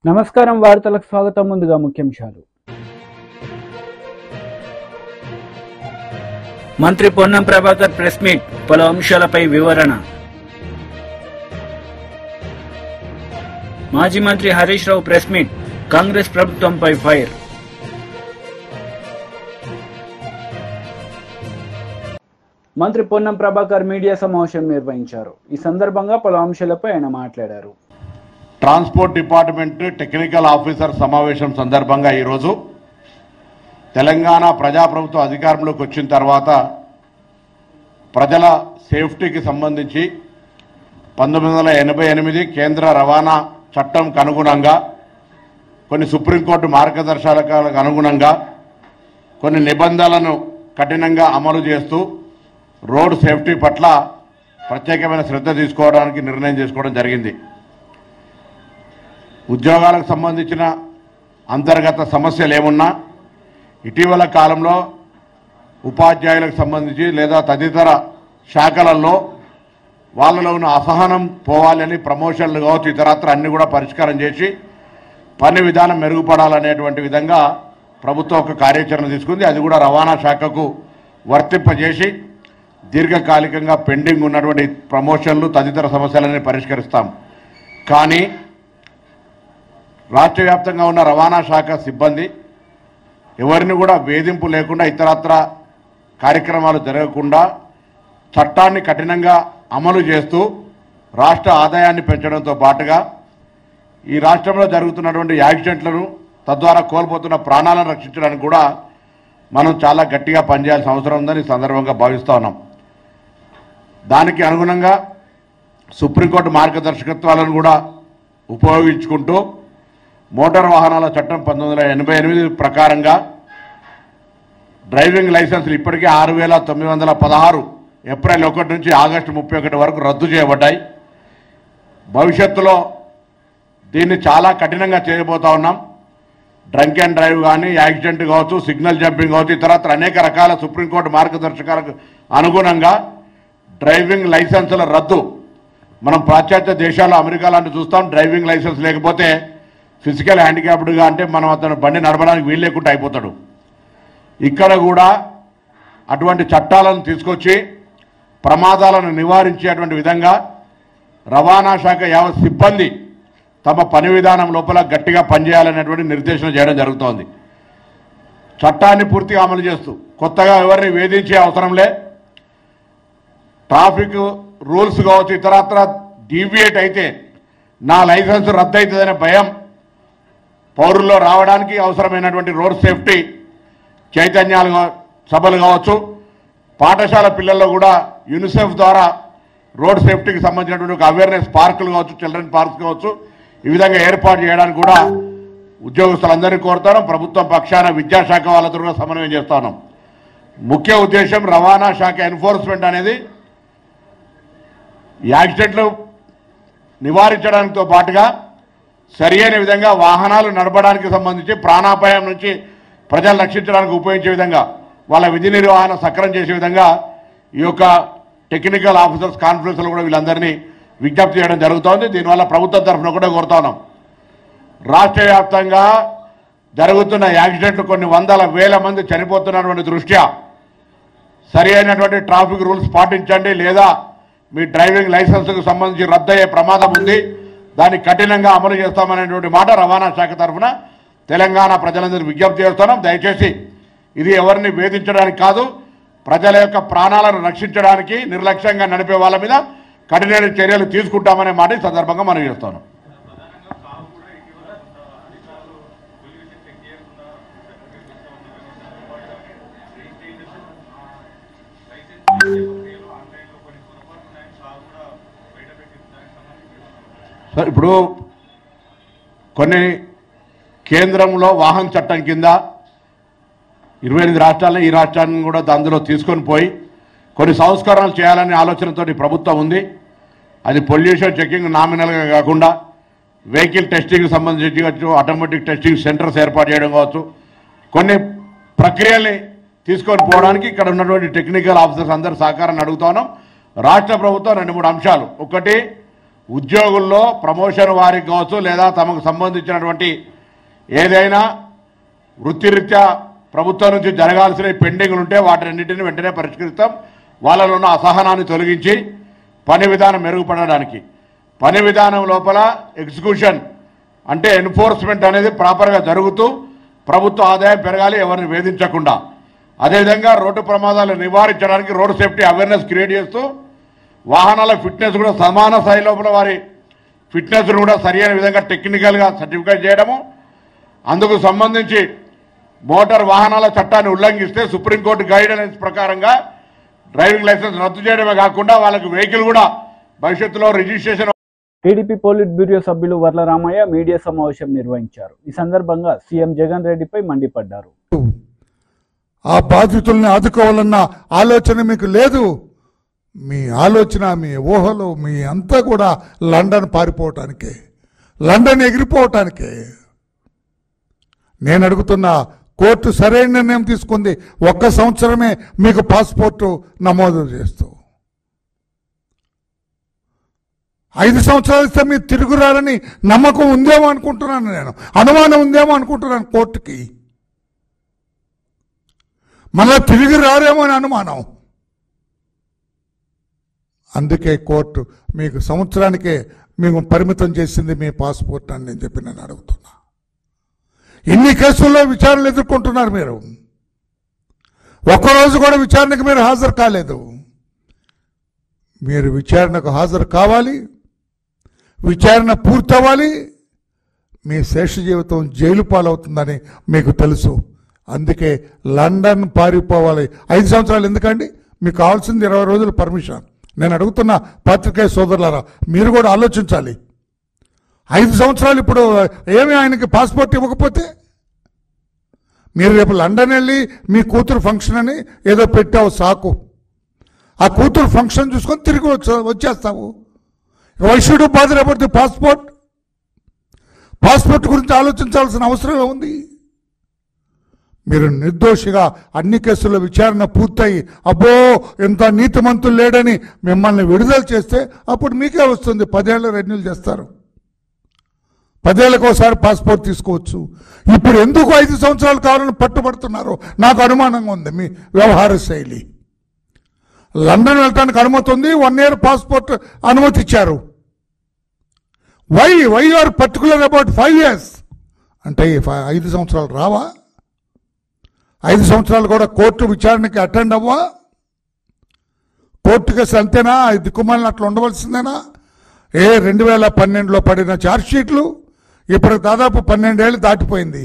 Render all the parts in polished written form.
నమస్కారం వార్తలకు స్వాగతం. ముందుగా ముఖ్యాంశాలు. మంత్రి పొన్నం ప్రభాకర్ ప్రెస్ మీట్, పలు అంశాలపై వివరణ. మాజీ మంత్రి హరీష్ రావు ప్రెస్ మీట్, కాంగ్రెస్ ప్రభుత్వంపై ఫైర్. మంత్రి పొన్నం ప్రభాకర్ మీడియా సమావేశం నిర్వహించారు. ఈ సందర్భంగా పలు అంశాలపై ఆయన మాట్లాడారు. ట్రాన్స్పోర్ట్ డిపార్ట్మెంట్ టెక్నికల్ ఆఫీసర్ సమావేశం సందర్భంగా ఈరోజు తెలంగాణ ప్రజాప్రభుత్వ అధికారంలోకి వచ్చిన తర్వాత ప్రజల సేఫ్టీకి సంబంధించి 1988 కేంద్ర రవాణా చట్టంకు అనుగుణంగా, కొన్ని సుప్రీంకోర్టు మార్గదర్శకాలకు అనుగుణంగా కొన్ని నిబంధనలను కఠినంగా అమలు చేస్తూ రోడ్ సేఫ్టీ పట్ల ప్రత్యేకమైన శ్రద్ధ తీసుకోవడానికి నిర్ణయం చేసుకోవడం జరిగింది. ఉద్యోగాలకు సంబంధించిన అంతర్గత సమస్యలు ఏమున్నా ఇటీవల కాలంలో ఉపాధ్యాయులకు సంబంధించి లేదా తదితర శాఖలలో వాళ్ళలో ఉన్న అసహనం పోవాలని ప్రమోషన్లు కావచ్చు, ఇతరత్ర అన్ని కూడా పరిష్కారం చేసి పని విధానం మెరుగుపడాలనేటువంటి విధంగా ప్రభుత్వం ఒక కార్యాచరణ తీసుకుంది. అది కూడా రవాణా శాఖకు వర్తింపజేసి దీర్ఘకాలికంగా పెండింగ్ ఉన్నటువంటి ప్రమోషన్లు తదితర సమస్యలన్నీ పరిష్కరిస్తాం. కానీ రాష్ట్ర వ్యాప్తంగా ఉన్న రవాణా శాఖ సిబ్బంది ఎవరిని కూడా వేధింపు లేకుండా, ఇతరత్ర కార్యక్రమాలు జరగకుండా చట్టాన్ని కఠినంగా అమలు చేస్తూ రాష్ట్ర ఆదాయాన్ని పెంచడంతో పాటుగా ఈ రాష్ట్రంలో జరుగుతున్నటువంటి యాక్సిడెంట్లను, తద్వారా కోల్పోతున్న ప్రాణాలను రక్షించడానికి కూడా మనం చాలా గట్టిగా పనిచేయాల్సిన అవసరం ఉందని ఈ సందర్భంగా భావిస్తూ ఉన్నాం. దానికి అనుగుణంగా సుప్రీంకోర్టు మార్గదర్శకత్వాలను కూడా ఉపయోగించుకుంటూ మోటార్ వాహనాల చట్టం 1988 ప్రకారంగా డ్రైవింగ్ లైసెన్సులు ఇప్పటికే 6,916 ఏప్రిల్ 1 నుంచి ఆగస్టు 31 వరకు రద్దు చేయబడ్డాయి. భవిష్యత్తులో దీన్ని చాలా కఠినంగా చేయబోతా ఉన్నాం. డ్రంక్ అండ్ డ్రైవ్ కానీ, యాక్సిడెంట్ కావచ్చు, సిగ్నల్ జంపింగ్ కావచ్చు, ఇతరత్ర అనేక రకాల సుప్రీంకోర్టు మార్గదర్శకాలకు అనుగుణంగా డ్రైవింగ్ లైసెన్సుల రద్దు. మనం పాశ్చాత్య దేశాల్లో అమెరికా లాంటి చూస్తాం. డ్రైవింగ్ లైసెన్స్ లేకపోతే ఫిజికల్ హ్యాండిక్యాప్డ్గా అంటే మనం అతను బండి నడపడానికి వీలు లేకుండా అయిపోతాడు. ఇక్కడ కూడా అటువంటి చట్టాలను తీసుకొచ్చి ప్రమాదాలను నివారించేటువంటి విధంగా రవాణా శాఖ యావత్ సిబ్బంది తమ పని విధానం లోపల గట్టిగా పనిచేయాలనేటువంటి నిర్దేశన చేయడం జరుగుతోంది. చట్టాన్ని పూర్తిగా అమలు చేస్తూ కొత్తగా ఎవరిని వేధించే అవసరం లే. ట్రాఫిక్ రూల్స్ కావచ్చు, ఇతరత్ర డీవియేట్ అయితే నా లైసెన్స్ రద్దు అవుతుందనే భయం పౌరుల్లో రావడానికి అవసరమైనటువంటి రోడ్ సేఫ్టీ చైతన్యాలు సభలు కావచ్చు, పాఠశాల పిల్లల్లో కూడా యూనిసెఫ్ ద్వారా రోడ్ సేఫ్టీకి సంబంధించినటువంటి ఒక అవేర్నెస్ పార్కులు కావచ్చు, చిల్డ్రన్ పార్క్స్ కావచ్చు, ఈ విధంగా ఏర్పాటు చేయడానికి కూడా ఉద్యోగస్తులందరినీ కోరుతాను. ప్రభుత్వం పక్షాన విద్యాశాఖ వాళ్ళతో కూడా సమన్వయం చేస్తాను. ముఖ్య ఉద్దేశం రవాణా శాఖ ఎన్ఫోర్స్మెంట్ అనేది యాక్సిడెంట్లు నివారించడానితో పాటుగా సరి అయిన విధంగా వాహనాలు నడపడానికి సంబంధించి ప్రాణాపాయం నుంచి ప్రజలు రక్షించడానికి ఉపయోగించే విధంగా, వాళ్ళ విధి నిర్వహణ సక్రమం చేసే విధంగా ఈ యొక్క టెక్నికల్ ఆఫీసర్స్ కాన్ఫరెన్స్లో కూడా వీళ్ళందరినీ విజ్ఞప్తి చేయడం జరుగుతోంది. దీనివల్ల ప్రభుత్వం తరఫున కూడా కోరుతా ఉన్నాం. రాష్ట్ర వ్యాప్తంగా జరుగుతున్న యాక్సిడెంట్లు కొన్ని వందల వేల మంది చనిపోతున్నటువంటి దృష్ట్యా సరి అయినటువంటి ట్రాఫిక్ రూల్స్ పాటించండి, లేదా మీ డ్రైవింగ్ లైసెన్స్కు సంబంధించి రద్దయ్యే ప్రమాదం ఉంది, దాన్ని కఠినంగా అమలు చేస్తామనేటువంటి మాట రవాణా శాఖ తరఫున తెలంగాణ ప్రజలందరూ విజ్ఞప్తి చేస్తున్నాం. దయచేసి ఇది ఎవరిని వేధించడానికి కాదు, ప్రజల యొక్క ప్రాణాలను రక్షించడానికి నిర్లక్ష్యంగా నడిపే వాళ్ళ మీద కఠిన చర్యలు తీసుకుంటామనే మాట ఈ సందర్భంగా మనం చేస్తున్నాం. సార్, ఇప్పుడు కొన్ని కేంద్రంలో వాహన చట్టం కింద 28 రాష్ట్రాలను, ఈ రాష్ట్రాన్ని కూడా అందులో తీసుకొని పోయి కొన్ని సంస్కరణలు చేయాలనే ఆలోచనతో ప్రభుత్వం ఉంది. అది పొల్యూషన్ చెకింగ్ నామినల్గా కాకుండా వెహికల్ టెస్టింగ్కి సంబంధించి కావచ్చు, ఆటోమేటిక్ టెస్టింగ్ సెంటర్స్ ఏర్పాటు చేయడం కావచ్చు, కొన్ని ప్రక్రియల్ని తీసుకొని పోవడానికి ఇక్కడ ఉన్నటువంటి టెక్నికల్ ఆఫీసర్స్ అందరూ సహకారాన్ని అడుగుతా ఉన్నాం. రాష్ట్ర ప్రభుత్వం 2-3 అంశాలు, ఒకటి ఉద్యోగుల్లో ప్రమోషన్ వారికి కావచ్చు లేదా తమకు సంబంధించినటువంటి ఏదైనా వృత్తిరీత్యా ప్రభుత్వం నుంచి జరగాల్సిన పెండింగ్లు ఉంటే వాటిన్నింటినీ వెంటనే పరిష్కరిస్తాం. వాళ్ళలో ఉన్న అసహనాన్ని తొలగించి పని విధానం మెరుగుపడడానికి, పని విధానం లోపల ఎగ్జిక్యూషన్ అంటే ఎన్ఫోర్స్మెంట్ అనేది ప్రాపర్గా జరుగుతూ ప్రభుత్వ ఆదాయం పెరగాలి, ఎవరిని వేధించకుండా. అదేవిధంగా రోడ్డు ప్రమాదాలు నివారించడానికి రోడ్ సేఫ్టీ అవేర్నెస్ క్రియేట్ చేస్తూ వాహనాల ఫిట్నెస్ కూడా సమాన స్థాయి లోపల వారి ఫిట్నెస్ను కూడా సరైన విధంగా టెక్నికల్గా సర్టిఫికేట్ చేయడము. అందుకు సంబంధించి మోటార్ వాహనాల చట్టాన్ని ఉల్లంఘిస్తే సుప్రీంకోర్టు గైడెన్స్ ప్రకారంగా డ్రైవింగ్ లైసెన్స్ రద్దు చేయడమే కాకుండా వాళ్ళకి వెహికల్ కూడా భవిష్యత్తులో రిజిస్ట్రేషన్. టీడీపీ పోలిట్ బ్యూరో సభ్యులు వర్ల రామయ్య మీడియా సమావేశం నిర్వహించారు. ఈ సందర్భంగా సీఎం జగన్ రెడ్డిపై మండిపడ్డారు. ఆ బాధితుల్ని ఆదుకోవాలన్న ఆలోచన మీకు లేదు. మీ ఆలోచన, మీ ఊహలు, మీ అంతా కూడా లండన్ పారిపోవటానికే, లండన్ ఎగిరిపోవటానికే. నేను అడుగుతున్నా, కోర్టు సరైన నిర్ణయం తీసుకుంది. 1 సంవత్సరమే మీకు పాస్పోర్టు నమోదు చేస్తూ 5 సంవత్సరాలు ఇస్తే మీరు తిరుగురారని నమ్మకం ఉందేమో అనుకుంటున్నాను, నేను అనుమానం ఉందేమో అనుకుంటున్నాను కోర్టుకి. మళ్ళా తిరిగి రారేమో అని అనుమానం. అందుకే కోర్టు మీకు సంవత్సరానికే మీకు పరిమితం చేసింది మీ పాస్పోర్ట్ అని నేను చెప్పి నేను అడుగుతున్నా. ఇన్ని కేసుల్లో విచారణలు ఎదుర్కొంటున్నారు మీరు. ఒక్కరోజు కూడా విచారణకు మీరు హాజరు కాలేదు. మీరు విచారణకు హాజరు కావాలి, విచారణ పూర్తవ్వాలి. మీ శేష జీవితం జైలు పాలవుతుందని మీకు తెలుసు. అందుకే లండన్ పారిపోవాలి. 5 సంవత్సరాలు ఎందుకండి? మీకు కావాల్సింది 20 రోజులు పర్మిషన్. నేను అడుగుతున్న పాత్రికేయ సోదరులారా, మీరు కూడా ఆలోచించాలి. 5 సంవత్సరాలు ఇప్పుడు ఏమి ఆయనకి పాస్పోర్ట్ ఇవ్వకపోతే మీరు రేపు లండన్ వెళ్ళి మీ కూతురు ఫంక్షన్ అని ఏదో పెట్టావు సాకు. ఆ కూతురు ఫంక్షన్ చూసుకొని తిరిగి వచ్చేస్తావు. Why should bother about the passport? Passport గురించి ఆలోచించాల్సిన అవసరం ఉంది. మీరు నిర్దోషిగా అన్ని కేసుల్లో విచారణ పూర్తయి అబ్బో ఎంత నీతిమంతులు లేడని మిమ్మల్ని విడుదల చేస్తే అప్పుడు మీకే వస్తుంది. 10 ఏళ్ళు రెన్యూల్ చేస్తారు, 10 ఏళ్ళకి ఒకసారి పాస్పోర్ట్ తీసుకోవచ్చు. ఇప్పుడు ఎందుకు 5 సంవత్సరాలు కావాలని పట్టుబడుతున్నారు నాకు అనుమానంగా ఉంది మీ వ్యవహార శైలి. లండన్ వెళ్ళటానికి అనుమతి ఉంది, 1 year పాస్పోర్ట్ అనుమతి ఇచ్చారు. Why are particular about 5 years అంటే 5 సంవత్సరాలు రావా? 5 సంవత్సరాలు కూడా కోర్టు విచారణకి అటెండ్ అవ్వా? కోర్టు కేసు అంతేనా? దిక్కుమాలిన అట్లా ఉండవలసిందేనా? 2012లో పడిన ఛార్జ్షీట్లు ఇప్పుడు దాదాపు 12 ఏళ్ళు దాటిపోయింది.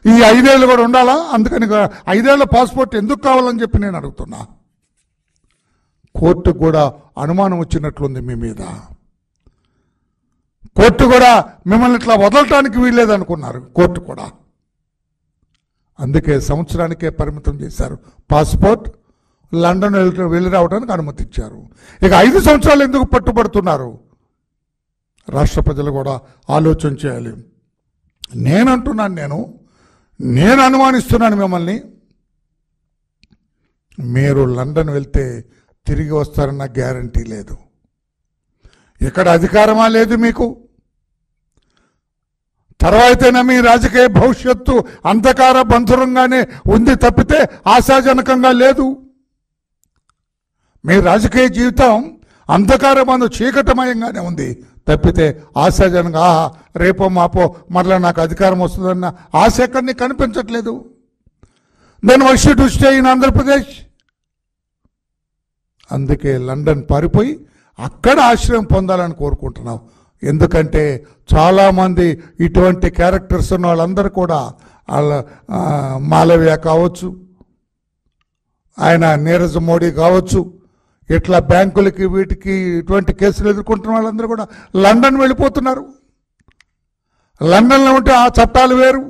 ఈ 5 ఏళ్ళు కూడా ఉండాలా? అందుకని 5 ఏళ్ల పాస్పోర్ట్ ఎందుకు కావాలని చెప్పి నేను అడుగుతున్నా. కోర్టు కూడా అనుమానం వచ్చినట్లుంది మీ మీద. కోర్టు కూడా మిమ్మల్ని ఇట్లా వదలటానికి వీల్లేదనుకున్నారు కోర్టు కూడా. అందుకే సంవత్సరానికే పరిమితం చేశారు పాస్పోర్ట్. లండన్ వెళ్ళి రావడానికి అనుమతి ఇచ్చారు. ఇక 5 సంవత్సరాలు ఎందుకు పట్టుబడుతున్నారు? రాష్ట్ర ప్రజలు కూడా ఆలోచన చేయాలి. నేను అనుమానిస్తున్నాను మిమ్మల్ని. మీరు లండన్ వెళ్తే తిరిగి వస్తారన్న గ్యారంటీ లేదు. ఇక్కడ అధికారమా లేదు మీకు. తర్వాతైనా మీ రాజకీయ భవిష్యత్తు అంధకార బంధురంగానే ఉంది తప్పితే ఆశాజనకంగా లేదు. మీ రాజకీయ జీవితం అంధకార బంధు చీకటమయంగానే ఉంది తప్పితే ఆశాజనంగా రేపో మాపో మరలా నాకు అధికారం వస్తుందన్న ఆశ ఎక్కడిని కనిపించట్లేదు. Then why should to stay in Andhra Pradesh? అందుకే లండన్ పారిపోయి అక్కడ ఆశ్రయం పొందాలని కోరుకుంటున్నాం. ఎందుకంటే చాలామంది ఇటువంటి క్యారెక్టర్స్ ఉన్న వాళ్ళందరూ కూడా మాలవ్య కావచ్చు, ఆయన నీరజ్ మోడీ కావచ్చు, ఇట్లా బ్యాంకులకి వీటికి ఇటువంటి కేసులు ఎదుర్కొంటున్న వాళ్ళందరూ కూడా లండన్ వెళ్ళిపోతున్నారు. లండన్లో ఉంటే ఆ చట్టాలు వేరు.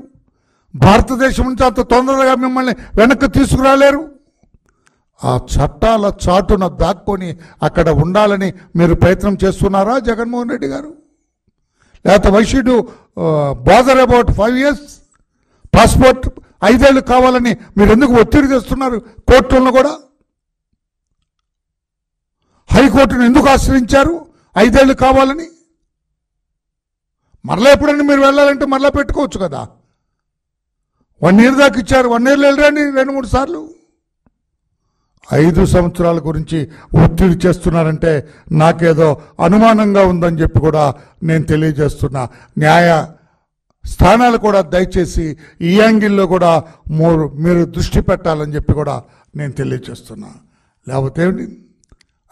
భారతదేశం నుంచి అంత తొందరగా మిమ్మల్ని వెనక్కి తీసుకురాలేరు. ఆ చట్టాల చాటున దాక్కొని అక్కడ ఉండాలని మీరు ప్రయత్నం చేస్తున్నారా జగన్మోహన్ రెడ్డి గారు? లేకపోతే why should bother about 5 years passport 5 ఏళ్ళు కావాలని మీరు ఎందుకు ఒత్తిడి తెస్తున్నారు? కోర్టులను కూడా హైకోర్టును ఎందుకు ఆశ్రయించారు? 5 ఏళ్ళు కావాలని? మరలా ఎప్పుడైనా మీరు వెళ్ళాలంటే మరలా పెట్టుకోవచ్చు కదా. 1 year దాకా ఇచ్చారు, 1 yearలో వెళ్ళరండి 2-3 సార్లు. 5 సంవత్సరాల గురించి ఒత్తిడి చేస్తున్నారంటే నాకేదో అనుమానంగా ఉందని చెప్పి కూడా నేను తెలియజేస్తున్నా. న్యాయ స్థానాలు కూడా దయచేసి ఈ యాంగిల్లో కూడా మీరు దృష్టి పెట్టాలని చెప్పి కూడా నేను తెలియజేస్తున్నా. లేకపోతే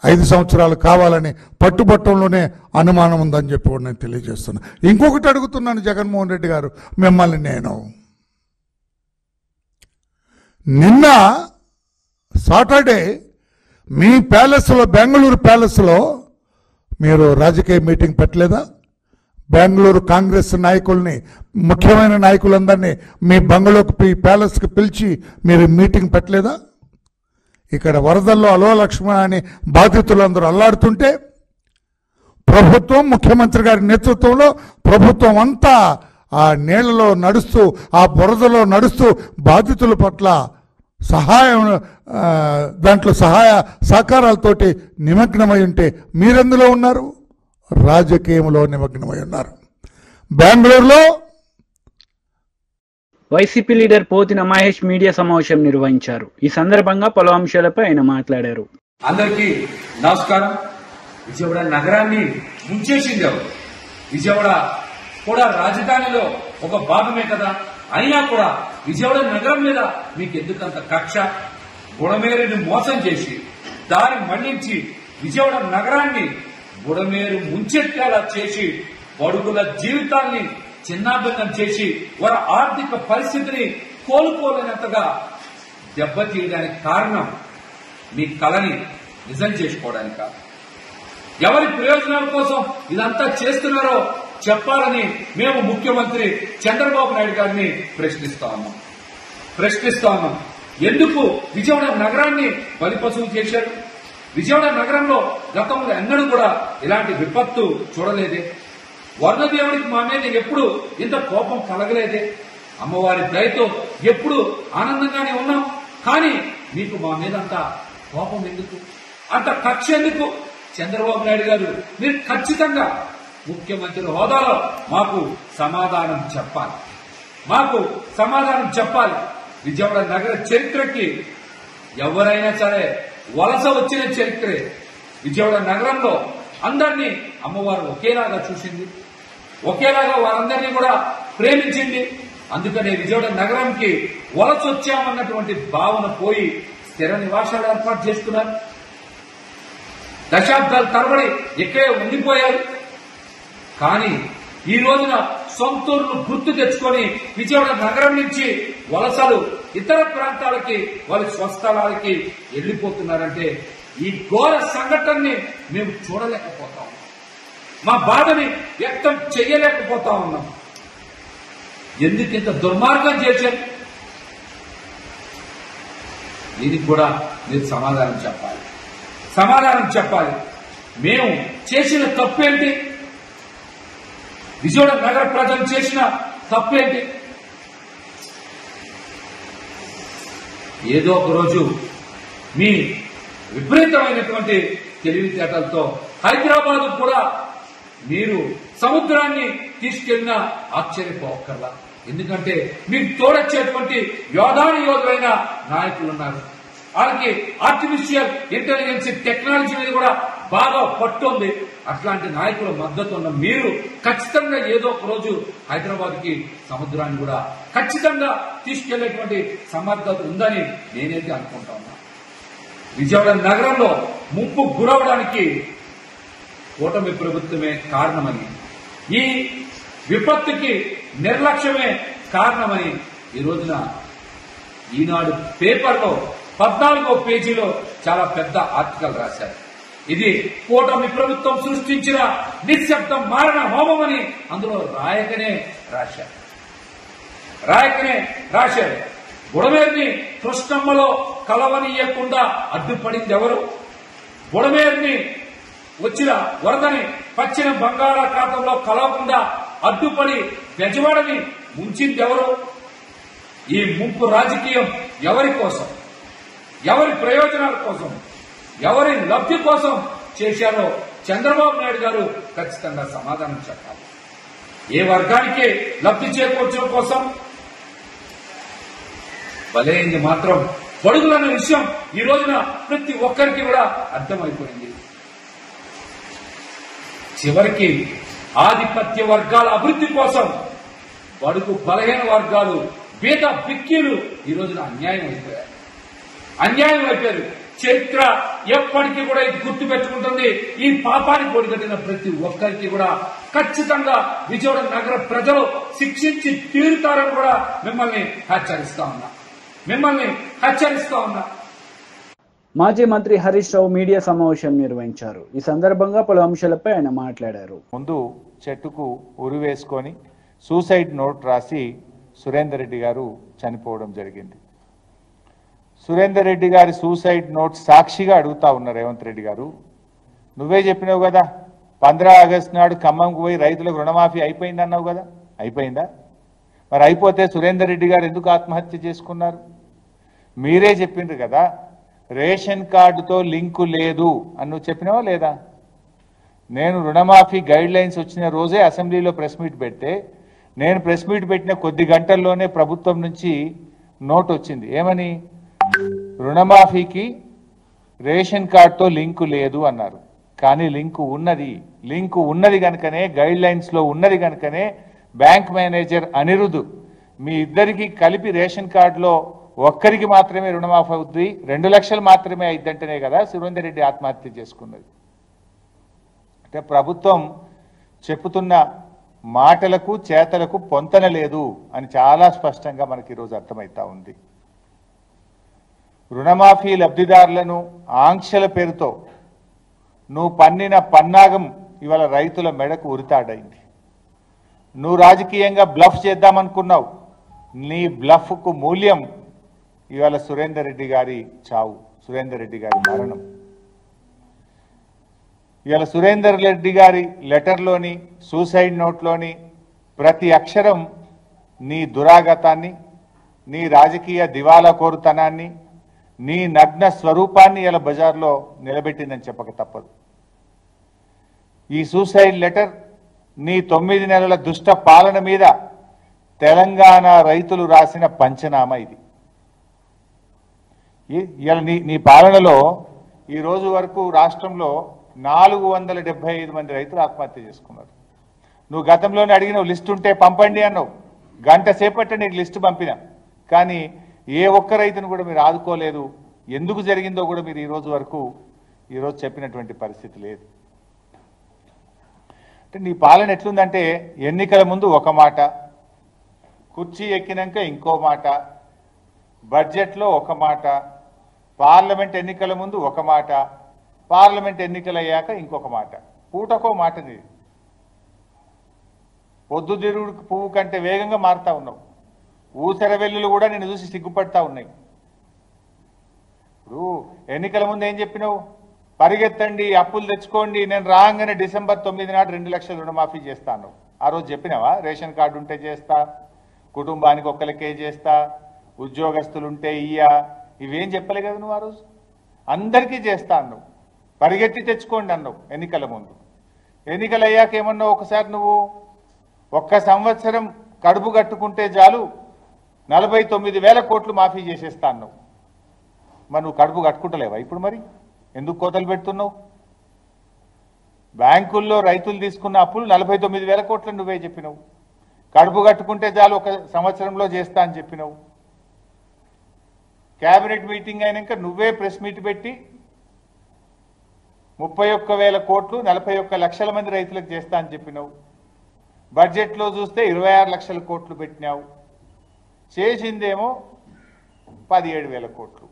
5 సంవత్సరాలు కావాలని పట్టుబట్టంలోనే అనుమానం ఉందని చెప్పి కూడా నేను తెలియజేస్తున్నా. ఇంకొకటి అడుగుతున్నాను జగన్మోహన్ రెడ్డి గారు మిమ్మల్ని, నేను నిన్న సాటర్డే మీ ప్యాలెస్లో, బెంగళూరు ప్యాలెస్లో మీరు రాజకీయ మీటింగ్ పెట్టలేదా? బెంగళూరు కాంగ్రెస్ నాయకుల్ని, ముఖ్యమైన నాయకులందరినీ మీ బంగళూరుకి, ప్యాలెస్కి పిలిచి మీరు మీటింగ్ పెట్టలేదా? ఇక్కడ వరదల్లో అలో లక్ష్మణ అని బాధితులందరూ అల్లాడుతుంటే ప్రభుత్వం, ముఖ్యమంత్రి గారి నేతృత్వంలో ప్రభుత్వం అంతా ఆ నీళ్లలో నడుస్తూ, ఆ బురదలో నడుస్తూ బాధితుల పట్ల దాంట్లో సహాయ సహకారాలతోటి నిమగ్నమై ఉంటే మీరెందులో ఉన్నారు? రాజకీయంలో నిమగ్నమై ఉన్నారు. బెంగళూరులో YCP leader Pothina Mahesh media సమావేశం నిర్వహించారు. ఈ సందర్భంగా పలు అంశాలపై ఆయన మాట్లాడారు. అందరికీ నమస్కారం. విజయవాడ నగరాన్ని ముంచేసింది ఎవరు? విజయవాడ కూడా రాజధానిలో ఒక భాగమే కదా. అయినా కూడా విజయవాడ నగరం మీద మీకు ఎందుకంత కక్ష? బుడమేరుని మోసం చేసి, దారి మళ్లించి విజయవాడ నగరాన్ని బుడమేరు ముంచెట్టేలా చేసి, బడుగుల జీవితాన్ని చిన్నాభిన్నం చేసి, వారి ఆర్థిక పరిస్థితిని కోలుకోలేనంతగా దెబ్బతీయడానికి కారణం మీ కళని నిజం చేసుకోవడానిక? ఎవరి ప్రయోజనాల కోసం ఇదంతా చేస్తున్నారో చెప్పాలని మేము ముఖ్యమంత్రి చంద్రబాబు నాయుడు గారిని ప్రశ్నిస్తా ఉన్నాం. ఎందుకు విజయవాడ నగరాన్ని బలిపశువు చేశారు? విజయవాడ నగరంలో గతంలో ఎన్నడూ కూడా ఇలాంటి విపత్తు చూడలేదే. వర్ణదేవుడికి మా మీద ఎప్పుడు ఇంత కోపం కలగలేదే. అమ్మవారి దయతో ఎప్పుడు ఆనందంగానే ఉన్నాం. కానీ మీకు మా మీద అంత కోపం ఎందుకు, అంత కక్ష ఎందుకు? చంద్రబాబు నాయుడు గారు, మీరు ఖచ్చితంగా ముఖ్యమంత్రి హోదాలో మాకు సమాధానం చెప్పాలి. విజయవాడ నగర చరిత్రకి ఎవరైనా సరే వలస వచ్చిన చరిత్రే. విజయవాడ నగరంలో అందరినీ అమ్మవారు ఒకేలాగా చూసింది, ఒకేలాగా వారందరినీ కూడా ప్రేమించింది. అందుకనే విజయవాడ నగరానికి వలస వచ్చామన్నటువంటి భావన పోయి స్థిర నివాసాలు ఏర్పాటు చేసుకున్నారు. దశాబ్దాల తరబడి ఇక్కడే ఉండిపోయారు. కానీ ఈ రోజున సొంతూరును గుర్తు తెచ్చుకొని విజయవాడ నగరం నుంచి వలసలు ఇతర ప్రాంతాలకి, వాళ్ళ స్వస్థలాలకి వెళ్లిపోతున్నారంటే ఈ ఘోర సంఘటనని మేము చూడలేకపోతా ఉన్నాం. మా బాధని వ్యక్తం చేయలేకపోతా ఉన్నాం. ఎందుకు ఇంత దుర్మార్గం చేశారు? దీనికి కూడా మీరు సమాధానం చెప్పాలి. మేము చేసిన తప్పేంటి? విజయవాడ నగర ప్రజలు చేసిన తప్పేంటి? ఏదో ఒక రోజు మీ విపరీతమైనటువంటి తెలివితేటలతో హైదరాబాద్ కూడా మీరు సముద్రాన్ని తీసుకెళ్లినా ఆశ్చర్యపోకర్లా. ఎందుకంటే మీకు తోడొచ్చేటువంటి యోధులైన నాయకులు ఉన్నారు. వాళ్ళకి ఆర్టిఫిషియల్ ఇంటెలిజెన్స్ టెక్నాలజీ మీద కూడా బాగా పట్టుంది. అట్లాంటి నాయకుల మద్దతు ఉన్న మీరు ఖచ్చితంగా ఏదో ఒక రోజు హైదరాబాద్ కి సముద్రాన్ని కూడా ఖచ్చితంగా తీసుకెళ్లేటువంటి సమర్థత ఉందని నేనైతే అనుకుంటా ఉన్నా. విజయవాడ నగరంలో ముప్పు గురవడానికి కూటమి ప్రభుత్వమే కారణమని, ఈ విపత్తుకి నిర్లక్ష్యమే కారణమని ఈ రోజున ఈనాడు పేపర్లో 14వ పేజీలో చాలా పెద్ద ఆర్టికల్ రాశారు. ఇది కూటమి ప్రభుత్వం సృష్టించిన నిశ్శబ్ద మారణ హోమమని అందులో రాయకనే రాశారు. బుడమేరుని కృష్ణమ్మలో కలవనీయకుండా అడ్డుపడింది ఎవరు? బుడమేరుని వచ్చిన వరదని పశ్చిమ బంగాళాఖాతంలో కలవకుండా అడ్డుపడి బెజవాడని ముంచింది ఎవరు? ఈ ముంపు రాజకీయం ఎవరి కోసం, ఎవరి ప్రయోజనాల కోసం, ఎవరి లబ్ధి కోసం చేశారో చంద్రబాబు నాయుడు గారు ఖచ్చితంగా సమాధానం చెప్పాలి. ఏ వర్గానికి లబ్ధి చేకూర్చడం కోసం బలైంది మాత్రం బడుగులన్న విషయం ఈ రోజున ప్రతి ఒక్కరికి కూడా అర్థమైపోయింది. చివరికి ఆధిపత్య వర్గాల అభివృద్ధి కోసం బడుగు బలహీన వర్గాలు బీద బిక్కీలు ఈ రోజున అన్యాయం అయిపోయారు. చరిత్ర ఎప్పటికీ కూడా ఇది గుర్తు పెట్టుకుంటుంది. ఈ పాపానికి ఒడిగట్టిన ప్రతి ఒక్కరికి కూడా ఖచ్చితంగా విజయవాడ నగర ప్రజలు శిక్షించి తీరుతారని కూడా మిమ్మల్ని హెచ్చరిస్తా ఉన్నా. మాజీ మంత్రి హరీష్ రావు మీడియా సమావేశం నిర్వహించారు. ఈ సందర్భంగా పలు అంశాలపై ఆయన మాట్లాడారు. ముందు చెట్టుకు ఉరి వేసుకొని సూసైడ్ నోట్ రాసి సురేందర్ రెడ్డి గారు చనిపోవడం జరిగింది. సురేందర్ రెడ్డి గారి సూసైడ్ నోట్ సాక్షిగా అడుగుతా ఉన్నారు రేవంత్ రెడ్డి గారు, నువ్వే చెప్పినావు కదా 15 ఆగస్టు నాడు ఖమ్మంకు పోయి రైతులకు రుణమాఫీ అయిపోయింది అన్నావు కదా, అయిపోయిందా? మరి అయిపోతే సురేందర్ రెడ్డి గారు ఎందుకు ఆత్మహత్య చేసుకున్నారు? మీరే చెప్పిండ్రు కదా రేషన్ కార్డుతో లింకు లేదు అని నువ్వు చెప్పినావా లేదా? నేను రుణమాఫీ గైడ్ లైన్స్ వచ్చిన రోజే అసెంబ్లీలో ప్రెస్ మీట్ పెడితే నేను ప్రెస్ మీట్ పెట్టిన కొద్ది గంటల్లోనే ప్రభుత్వం నుంచి నోట్ వచ్చింది. ఏమని? రుణమాఫీకి రేషన్ కార్డుతో లింకు లేదు అన్నారు. కానీ లింకు ఉన్నది కనుకనే గైడ్ లైన్స్లో ఉన్నది కనుకనే బ్యాంక్ మేనేజర్ అనిరుద్ మీ ఇద్దరికి కలిపి రేషన్ కార్డులో ఒక్కరికి మాత్రమే రుణమాఫీ అవుతుంది, 2 లక్షలు మాత్రమే అయిద్దంటేనే కదా సురేందర్ రెడ్డి ఆత్మహత్య చేసుకున్నది. అంటే ప్రభుత్వం చెప్పుతున్న మాటలకు చేతలకు పొంతన లేదు అని చాలా స్పష్టంగా మనకి ఈరోజు అర్థమవుతా ఉంది. రుణమాఫీ లబ్ధిదారులను ఆంక్షల పేరుతో నువ్వు పన్నిన పన్నాగం ఇవాళ రైతుల మెడకు ఉరితాడైంది. నువ్వు రాజకీయంగా బ్లఫ్ చేద్దామనుకున్నావు. నీ బ్లఫ్కు మూల్యం ఇవాళ సురేందర్ రెడ్డి గారి చావు, సురేందర్ రెడ్డి గారి మరణం. ఇవాళ సురేందర్ రెడ్డి గారి లెటర్లోని సూసైడ్ నోట్లోని ప్రతి అక్షరం నీ దురాగతాన్ని, నీ రాజకీయ దివాలా కోరుతనాన్ని, నీ నగ్న స్వరూపాన్ని ఇలా బజార్లో నిలబెట్టిందని చెప్పక తప్పదు. ఈ సూసైడ్ లెటర్ నీ 9 నెలల దుష్ట పాలన మీద తెలంగాణ రైతులు రాసిన పంచనామా ఇది. ఇలా నీ పాలనలో ఈ రోజు వరకు రాష్ట్రంలో 475 మంది రైతులు ఆత్మహత్య చేసుకున్నారు. నువ్వు గతంలోనే అడిగిన లిస్టు ఉంటే పంపండి అన్నావు. గంట సేపట్టే నీకు లిస్టు పంపినా, కానీ ఏ ఒక్క రైతును కూడా మీరు ఆదుకోలేదు. ఎందుకు జరిగిందో కూడా మీరు ఈరోజు చెప్పినటువంటి పరిస్థితి లేదు. అంటే నీ పాలన ఎట్లుందంటే ఎన్నికల ముందు ఒక మాట, కుర్చీ ఎక్కినాక ఇంకో మాట, బడ్జెట్లో ఒక మాట, పార్లమెంట్ ఎన్నికల ముందు ఒక మాట, పార్లమెంట్ ఎన్నికలు అయ్యాక ఇంకొక మాట, పూటకో మాటది. పొద్దుతిరుగుడు పువ్వు కంటే వేగంగా మారుతా ఉన్నావు. ఊసర వెల్లులు కూడా నిన్ను చూసి సిగ్గుపడతా ఉన్నాయి. ఇప్పుడు ఎన్నికల ముందు ఏం చెప్పినావు? పరిగెత్తండి, అప్పులు తెచ్చుకోండి, నేను రాగానే డిసెంబర్ 9 నాడు 2 లక్షలు రుణమాఫీ చేస్తాను. ఆ రోజు చెప్పినావా? రేషన్ కార్డు ఉంటే చేస్తా, కుటుంబానికి ఒక్కరికే చేస్తా, ఉద్యోగస్తులుంటే ఇవేం చెప్పలే కదా నువ్వు. ఆ రోజు అందరికీ చేస్తా అన్నావు, పరిగెత్తి తెచ్చుకోండి అన్నావు ఎన్నికల ముందు. ఎన్నికలు అయ్యాక ఏమన్నావు? ఒకసారి నువ్వు 1 సంవత్సరం కడుపు కట్టుకుంటే చాలు 49,000 కోట్లు మాఫీ చేసేస్తా అన్నావు. మరి నువ్వు కడుపు కట్టుకుంటలేవా ఇప్పుడు? మరి ఎందుకు కోతలు పెడుతున్నావు? బ్యాంకుల్లో రైతులు తీసుకున్న అప్పులు 49,000 కోట్లు నువ్వే చెప్పినావు. కడుపు కట్టుకుంటే చాలు 1 సంవత్సరంలో చేస్తా అని చెప్పినావు. క్యాబినెట్ మీటింగ్ అయినాక నువ్వే ప్రెస్ మీట్ పెట్టి 31,000 కోట్లు 41 లక్షల మంది రైతులకు చేస్తా అని చెప్పినావు. బడ్జెట్లో చూస్తే 26 లక్షల కోట్లు పెట్టినావు. చేసిందేమో 17,000 కోట్లు.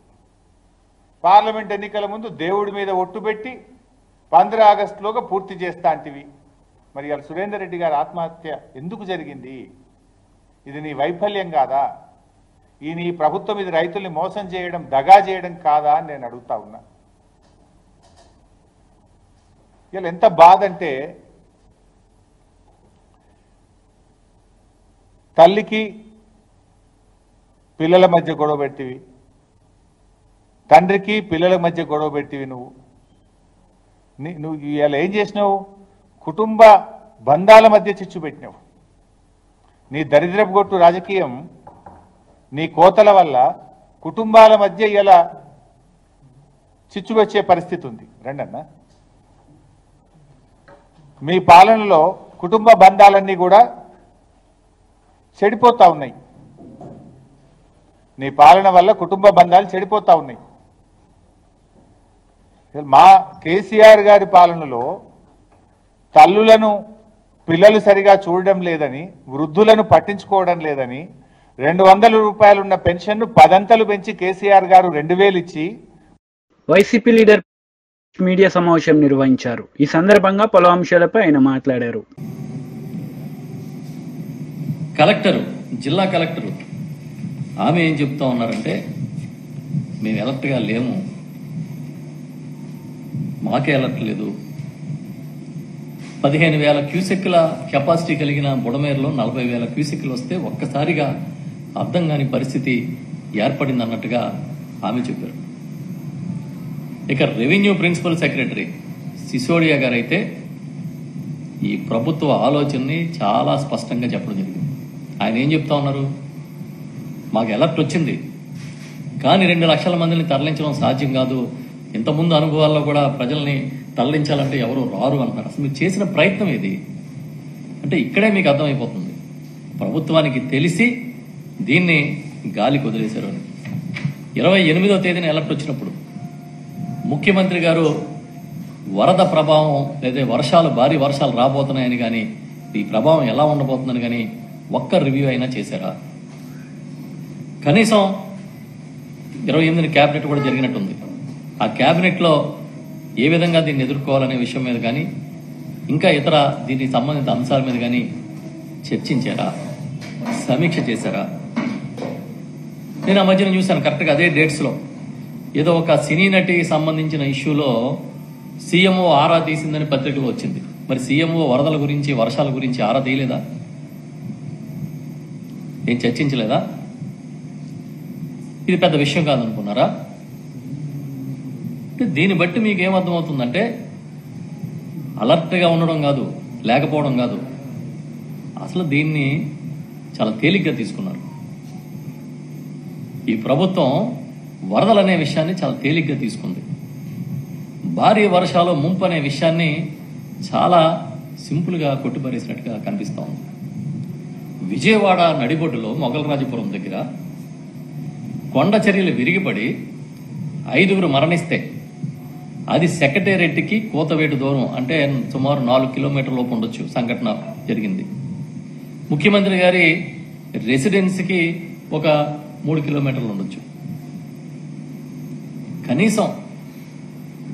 పార్లమెంట్ ఎన్నికల ముందు దేవుడి మీద ఒట్టు పెట్టి 15 ఆగస్టులోగా పూర్తి చేస్తా అంటివి. మరి ఇవాళ సురేందర్ రెడ్డి గారి ఆత్మహత్య ఎందుకు జరిగింది? ఇది నీ వైఫల్యం కాదా? ఈ నీ ప్రభుత్వం ఇది రైతుల్ని మోసం చేయడం, దగా చేయడం కాదా అని నేను అడుగుతా ఉన్నా. ఇలా ఎంత బాధ అంటే, తల్లికి పిల్లల మధ్య గొడవ పెట్టివి, తండ్రికి పిల్లల మధ్య గొడవ పెట్టివి, నువ్వు నువ్వు ఇవాళ ఏం చేసినావు? కుటుంబ బంధాల మధ్య చిచ్చు పెట్టినావు. నీ దరిద్రపు గొట్టు రాజకీయం, నీ కోతల వల్ల కుటుంబాల మధ్య ఇలా చిచ్చు వచ్చే పరిస్థితి ఉంది. రండన్నా, మీ పాలనలో కుటుంబ బంధాలన్నీ కూడా చెడిపోతా ఉన్నాయి. నీ పాలన వల్ల కుటుంబ బంధాలు చెడిపోతా ఉన్నాయి. మా కేసీఆర్ గారి పాలనలో తల్లులను పిల్లలు సరిగా చూడడం లేదని, వృద్ధులను పట్టించుకోవడం లేదని 200 రూపాయలు ఉన్న పెన్షన్ను 10 పెంచి కేసీఆర్ గారు 2000 ఇచ్చి వైసీపీ లీడర్ మీడియా సమావేశం నిర్వహించారు. ఈ సందర్భంగా పలు అంశాలపై ఆయన మాట్లాడారు. కలెక్టరు, జిల్లా కలెక్టరు ఆమె ఏం చెప్తా ఉన్నారంటే, మేము ఎలర్ట్గా లేము, మాకే అలర్ట్ లేదు. 15,000 క్యూసెక్కుల కెపాసిటీ కలిగిన బుడమేరులో 40,000 క్యూసెక్కులు వస్తే ఒక్కసారిగా అర్థం కాని పరిస్థితి ఏర్పడింది అన్నట్టుగా ఆమె చెప్పారు. ఇక రెవెన్యూ ప్రిన్సిపల్ సెక్రటరీ సిసోడియా గారు అయితే ఈ ప్రభుత్వ ఆలోచనని చాలా స్పష్టంగా చెప్పడం జరిగింది. ఆయన ఏం చెప్తా ఉన్నారు, మాకు అలర్ట్ వచ్చింది కానీ 2 లక్షల మందిని తరలించడం సాధ్యం కాదు, ఇంతకుముందు అనుభవాల్లో కూడా ప్రజల్ని తరలించాలంటే ఎవరు రారు అంటారు. అసలు మీరు చేసిన ప్రయత్నం ఏది అంటే ఇక్కడే మీకు అర్థమైపోతుంది ప్రభుత్వానికి తెలిసి దీన్ని గాలికి వదిలేశారు అని. 28వ తేదీన అలర్ట్ వచ్చినప్పుడు ముఖ్యమంత్రి గారు వరద ప్రభావం లేదా వర్షాలు, భారీ వర్షాలు రాబోతున్నాయని కానీ ఈ ప్రభావం ఎలా ఉండబోతుందని కానీ ఒక్క రివ్యూ అయినా చేశారా? కనీసం 28న క్యాబినెట్ కూడా జరిగినట్టుంది. ఆ క్యాబినెట్లో ఏ విధంగా దీన్ని ఎదుర్కోవాలనే విషయం మీద కానీ ఇంకా ఇతర దీనికి సంబంధిత అంశాల మీద కానీ చర్చించారా, సమీక్ష చేశారా? నేను ఆ మధ్యన చూశాను, కరెక్ట్గా అదే డేట్స్లో ఏదో ఒక సినీ నటికి సంబంధించిన ఇష్యూలో సీఎంఓ ఆరా తీసిందని పత్రికలో వచ్చింది. మరి సీఎంఓ వరదల గురించి, వర్షాల గురించి ఆరా తీయలేదా? ఏం చర్చించలేదా? ఇది పెద్ద విషయం కాదనుకున్నారా? దీన్ని బట్టి మీకు ఏమర్థమవుతుందంటే అలర్ట్గా ఉండడం కాదు, లేకపోవడం కాదు, అసలు దీన్ని చాలా తేలిగ్గా తీసుకున్నారు. ఈ ప్రభుత్వం వరదలనే విషయాన్ని చాలా తేలిగ్గా తీసుకుంది. భారీ వర్షాలు, ముంపు అనే విషయాన్ని చాలా సింపుల్గా కొట్టిపారేసినట్టుగా కనిపిస్తూ ఉంది. విజయవాడ నడిబొడ్డులో మొగలరాజపురం దగ్గర కొండ చర్యలు విరిగిపడి 5గురు మరణిస్తే అది సెక్రటేరియట్కి కోతవేటు దూరం, అంటే సుమారు 4 కిలోమీటర్ల లోపు ఉండొచ్చు సంఘటన జరిగింది. ముఖ్యమంత్రి గారి రెసిడెన్సీకి ఒక 3 కిలోమీటర్లు ఉండొచ్చు. కనీసం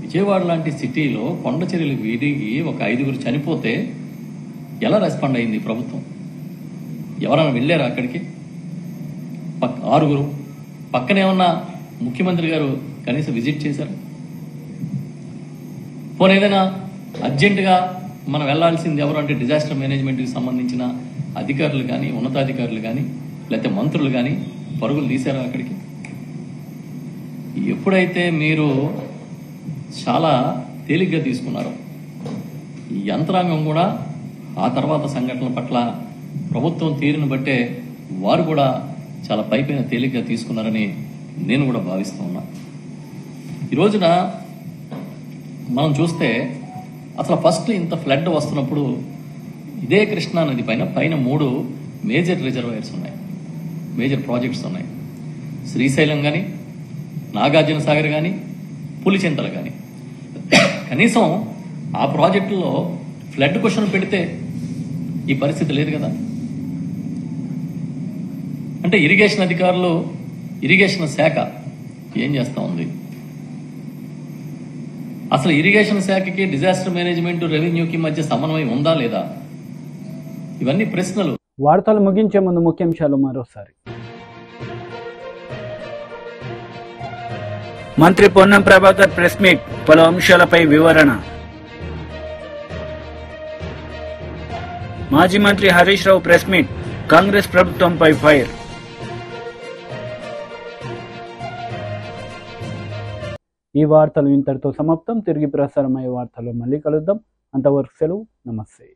విజయవాడ లాంటి సిటీలో కొండ చర్యలు విరిగి ఒక 5గురు చనిపోతే ఎలా రెస్పాండ్ అయింది ప్రభుత్వం? ఎవరైనా వెళ్ళారా అక్కడికి? 6గురు పక్కనే ఉన్న ముఖ్యమంత్రి గారు కనీసం విజిట్ చేశారు? పోనీ ఏదైనా అర్జెంటుగా మనం వెళ్లాల్సింది ఎవరు అంటే డిజాస్టర్ మేనేజ్మెంట్కి సంబంధించిన అధికారులు కానీ, ఉన్నతాధికారులు కానీ, లేకపోతే మంత్రులు కానీ పరుగులు తీశారా అక్కడికి? ఎప్పుడైతే మీరు చాలా తేలిగ్గా తీసుకున్నారో ఈ యంత్రాంగం కూడా ఆ తర్వాత సంఘటనల పట్ల ప్రభుత్వం తీరును బట్టే వారు కూడా చాలా పైపైన తేలిగ్గా తీసుకున్నారని నేను కూడా భావిస్తూ ఉన్నా. ఈ రోజున మనం చూస్తే అసలు ఫస్ట్ ఇంత ఫ్లడ్ వస్తున్నప్పుడు ఇదే కృష్ణా నది పైన 3 మేజర్ రిజర్వాయర్స్ ఉన్నాయి, మేజర్ ప్రాజెక్ట్స్ ఉన్నాయి. శ్రీశైలం కానీ, నాగార్జున సాగర్ కానీ, పులిచింతలు కానీ. కనీసం ఆ ప్రాజెక్టులో ఫ్లడ్ క్వశ్చన్ పెడితే ఈ పరిస్థితి లేదు కదా. అంటే ఇరిగేషన్ అధికారులు, ఇరిగేషన్ శాఖ ఏం చేస్తా ఉంది? అసలు ఇరిగేషన్ శాఖకి, డిజాస్టర్ మేనేజ్మెంట్, రెవెన్యూకి మధ్య సమన్వయం ఉందా లేదా? ఇవన్నీ ప్రశ్నలు. వార్తలు ముగించే ముందు ముఖ్యాంశాలు మరోసారి. మంత్రి పొన్నం ప్రభాకర్ ప్రెస్ మీట్, పలు అంశాలపై వివరణ. మాజీ మంత్రి హరీష్ రావు ప్రెస్ మీట్, కాంగ్రెస్ ప్రభుత్వంపై ఫైర్. ఈ వార్తలు ఇంతటితో సమాప్తం. తిరిగి ప్రసారమయ్యే వార్తలు మళ్ళీ కలుద్దాం. అంతవరకు సెలవు. నమస్తే.